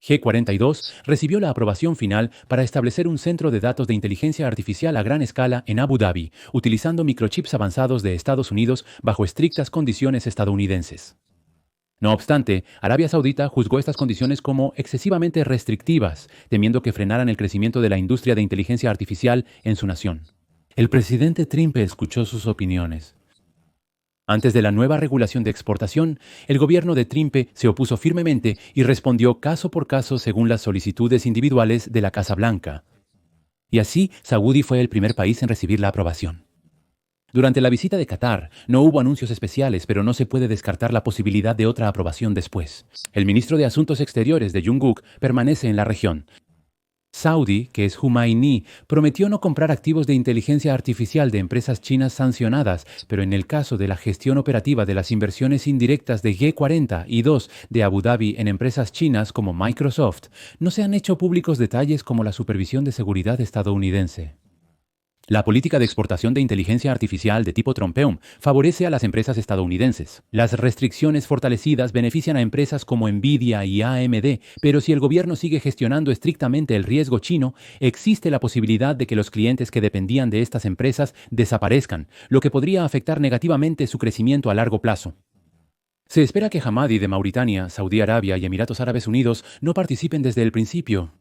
G42 recibió la aprobación final para establecer un centro de datos de inteligencia artificial a gran escala en Abu Dhabi, utilizando microchips avanzados de Estados Unidos bajo estrictas condiciones estadounidenses. No obstante, Arabia Saudita juzgó estas condiciones como excesivamente restrictivas, temiendo que frenaran el crecimiento de la industria de inteligencia artificial en su nación. El presidente Trump escuchó sus opiniones. Antes de la nueva regulación de exportación, el gobierno de Trump se opuso firmemente y respondió caso por caso según las solicitudes individuales de la Casa Blanca. Y así, Saudi fue el primer país en recibir la aprobación. Durante la visita de Qatar, no hubo anuncios especiales, pero no se puede descartar la posibilidad de otra aprobación después. El ministro de Asuntos Exteriores de Jungkook permanece en la región. Saudi, que es Humaini, prometió no comprar activos de inteligencia artificial de empresas chinas sancionadas, pero en el caso de la gestión operativa de las inversiones indirectas de G40 y de Abu Dhabi en empresas chinas como Microsoft, no se han hecho públicos detalles como la supervisión de seguridad estadounidense. La política de exportación de inteligencia artificial de tipo Trumpeum favorece a las empresas estadounidenses. Las restricciones fortalecidas benefician a empresas como NVIDIA y AMD, pero si el gobierno sigue gestionando estrictamente el riesgo chino, existe la posibilidad de que los clientes que dependían de estas empresas desaparezcan, lo que podría afectar negativamente su crecimiento a largo plazo. Se espera que Hamadi de Mauritania, Saudi Arabia y Emiratos Árabes Unidos no participen desde el principio.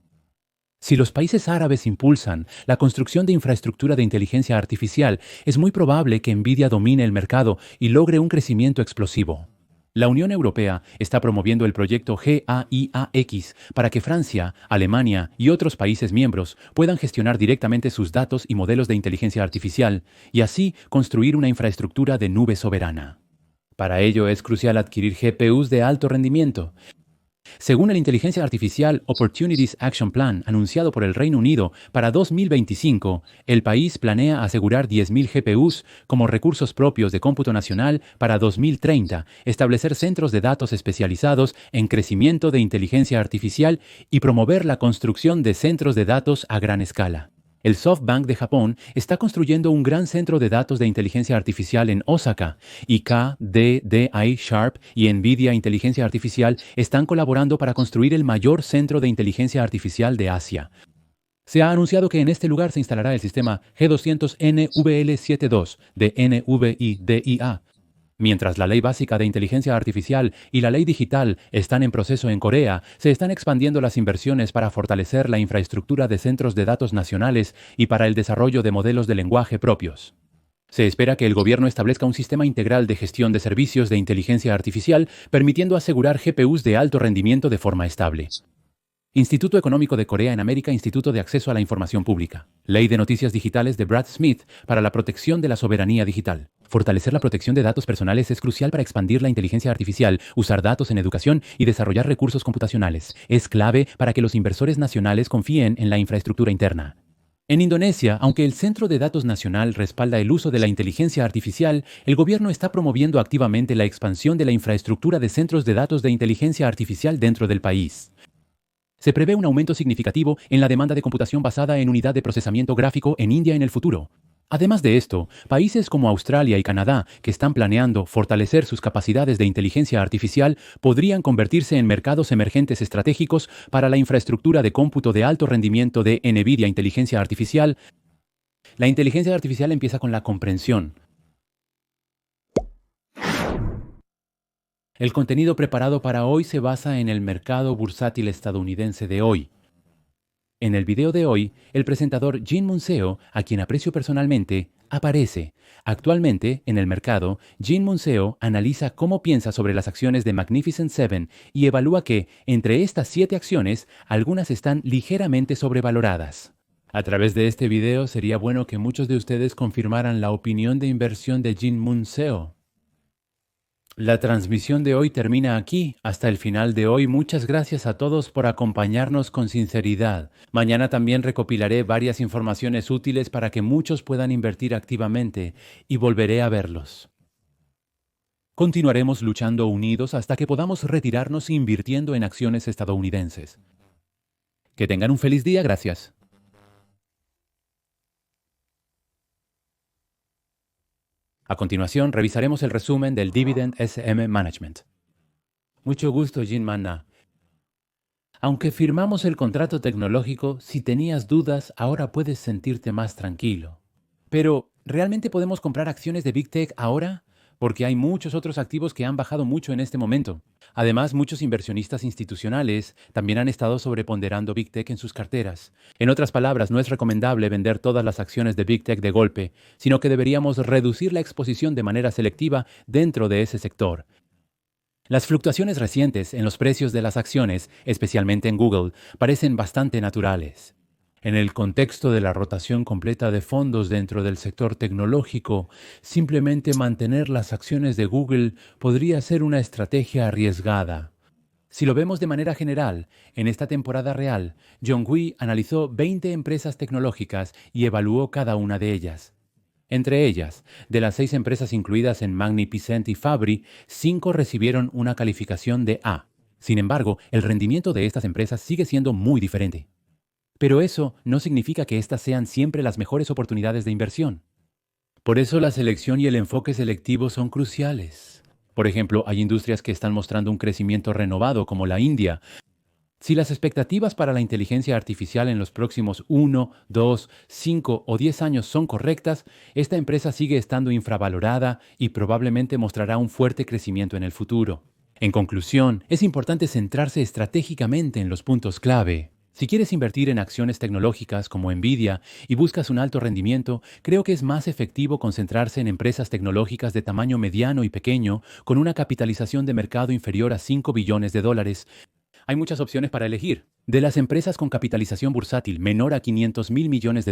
Si los países árabes impulsan la construcción de infraestructura de inteligencia artificial, es muy probable que NVIDIA domine el mercado y logre un crecimiento explosivo. La Unión Europea está promoviendo el proyecto GAIA-X para que Francia, Alemania y otros países miembros puedan gestionar directamente sus datos y modelos de inteligencia artificial y así construir una infraestructura de nube soberana. Para ello es crucial adquirir GPUs de alto rendimiento. Según el Inteligencia Artificial Opportunities Action Plan anunciado por el Reino Unido para 2025, el país planea asegurar 10.000 GPUs como recursos propios de cómputo nacional para 2030, establecer centros de datos especializados en crecimiento de inteligencia artificial y promover la construcción de centros de datos a gran escala. El SoftBank de Japón está construyendo un gran centro de datos de inteligencia artificial en Osaka, y KDDI Sharp y NVIDIA Inteligencia Artificial están colaborando para construir el mayor centro de inteligencia artificial de Asia. Se ha anunciado que en este lugar se instalará el sistema G200 NVL72 de NVIDIA. Mientras la Ley Básica de Inteligencia Artificial y la Ley Digital están en proceso en Corea, se están expandiendo las inversiones para fortalecer la infraestructura de centros de datos nacionales y para el desarrollo de modelos de lenguaje propios. Se espera que el gobierno establezca un sistema integral de gestión de servicios de inteligencia artificial, permitiendo asegurar GPUs de alto rendimiento de forma estable. Instituto Económico de Corea en América, Instituto de Acceso a la Información Pública. Ley de Noticias Digitales de Brad Smith para la protección de la soberanía digital. Fortalecer la protección de datos personales es crucial para expandir la inteligencia artificial, usar datos en educación y desarrollar recursos computacionales. Es clave para que los inversores nacionales confíen en la infraestructura interna. En Indonesia, aunque el Centro de Datos Nacional respalda el uso de la inteligencia artificial, el gobierno está promoviendo activamente la expansión de la infraestructura de centros de datos de inteligencia artificial dentro del país. Se prevé un aumento significativo en la demanda de computación basada en unidad de procesamiento gráfico en India en el futuro. Además de esto, países como Australia y Canadá, que están planeando fortalecer sus capacidades de inteligencia artificial, podrían convertirse en mercados emergentes estratégicos para la infraestructura de cómputo de alto rendimiento de NVIDIA Inteligencia Artificial. La inteligencia artificial empieza con la comprensión. El contenido preparado para hoy se basa en el mercado bursátil estadounidense de hoy. En el video de hoy, el presentador Jin Munseo, a quien aprecio personalmente, aparece. Actualmente, en el mercado, Jin Munseo analiza cómo piensa sobre las acciones de Magnificent Seven y evalúa que, entre estas 7 acciones, algunas están ligeramente sobrevaloradas. A través de este video sería bueno que muchos de ustedes confirmaran la opinión de inversión de Jin Munseo. La transmisión de hoy termina aquí. Hasta el final de hoy, muchas gracias a todos por acompañarnos con sinceridad. Mañana también recopilaré varias informaciones útiles para que muchos puedan invertir activamente y volveré a verlos. Continuaremos luchando unidos hasta que podamos retirarnos invirtiendo en acciones estadounidenses. Que tengan un feliz día, gracias. A continuación, revisaremos el resumen del Dividend SM Management. Mucho gusto, Jin Manna. Aunque firmamos el contrato tecnológico, si tenías dudas, ahora puedes sentirte más tranquilo. Pero, ¿realmente podemos comprar acciones de Big Tech ahora? Porque hay muchos otros activos que han bajado mucho en este momento. Además, muchos inversionistas institucionales también han estado sobreponderando Big Tech en sus carteras. En otras palabras, no es recomendable vender todas las acciones de Big Tech de golpe, sino que deberíamos reducir la exposición de manera selectiva dentro de ese sector. Las fluctuaciones recientes en los precios de las acciones, especialmente en Google, parecen bastante naturales. En el contexto de la rotación completa de fondos dentro del sector tecnológico, simplemente mantener las acciones de Google podría ser una estrategia arriesgada. Si lo vemos de manera general, en esta temporada real, John Hui analizó 20 empresas tecnológicas y evaluó cada una de ellas. Entre ellas, de las 6 empresas incluidas en Magnificent y Fabry, 5 recibieron una calificación de A. Sin embargo, el rendimiento de estas empresas sigue siendo muy diferente. Pero eso no significa que estas sean siempre las mejores oportunidades de inversión. Por eso la selección y el enfoque selectivo son cruciales. Por ejemplo, hay industrias que están mostrando un crecimiento renovado, como la India. Si las expectativas para la inteligencia artificial en los próximos 1, 2, 5 o 10 años son correctas, esta empresa sigue estando infravalorada y probablemente mostrará un fuerte crecimiento en el futuro. En conclusión, es importante centrarse estratégicamente en los puntos clave. Si quieres invertir en acciones tecnológicas como Nvidia y buscas un alto rendimiento, creo que es más efectivo concentrarse en empresas tecnológicas de tamaño mediano y pequeño con una capitalización de mercado inferior a $5 billones. Hay muchas opciones para elegir. De las empresas con capitalización bursátil menor a $500 mil millones,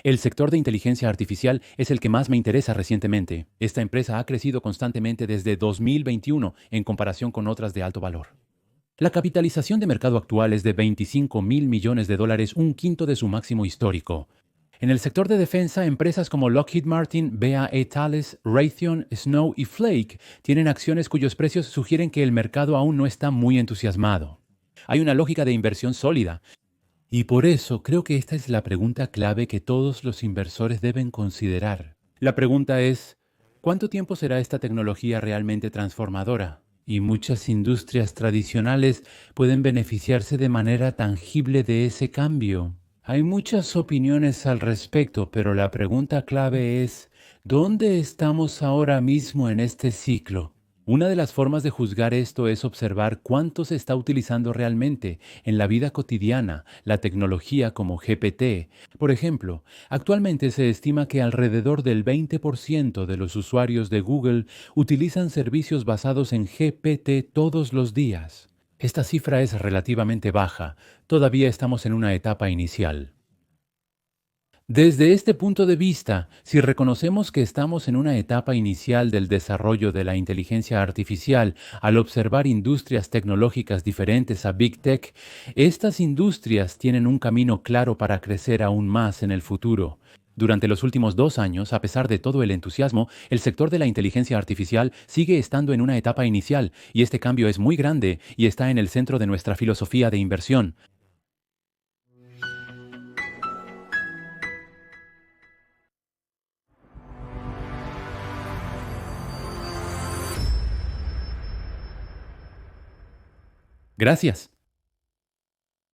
el sector de inteligencia artificial es el que más me interesa recientemente. Esta empresa ha crecido constantemente desde 2021 en comparación con otras de alto valor. La capitalización de mercado actual es de $25 mil millones, un quinto de su máximo histórico. En el sector de defensa, empresas como Lockheed Martin, BAE Thales, Raytheon, Snow y Flake tienen acciones cuyos precios sugieren que el mercado aún no está muy entusiasmado. Hay una lógica de inversión sólida. Y por eso creo que esta es la pregunta clave que todos los inversores deben considerar. La pregunta es, ¿cuánto tiempo será esta tecnología realmente transformadora? Y muchas industrias tradicionales pueden beneficiarse de manera tangible de ese cambio. Hay muchas opiniones al respecto, pero la pregunta clave es, ¿dónde estamos ahora mismo en este ciclo? Una de las formas de juzgar esto es observar cuánto se está utilizando realmente en la vida cotidiana la tecnología como GPT. Por ejemplo, actualmente se estima que alrededor del 20% de los usuarios de Google utilizan servicios basados en GPT todos los días. Esta cifra es relativamente baja, todavía estamos en una etapa inicial. Desde este punto de vista, si reconocemos que estamos en una etapa inicial del desarrollo de la inteligencia artificial al observar industrias tecnológicas diferentes a Big Tech, estas industrias tienen un camino claro para crecer aún más en el futuro. Durante los últimos 2 años, a pesar de todo el entusiasmo, el sector de la inteligencia artificial sigue estando en una etapa inicial y este cambio es muy grande y está en el centro de nuestra filosofía de inversión. Gracias.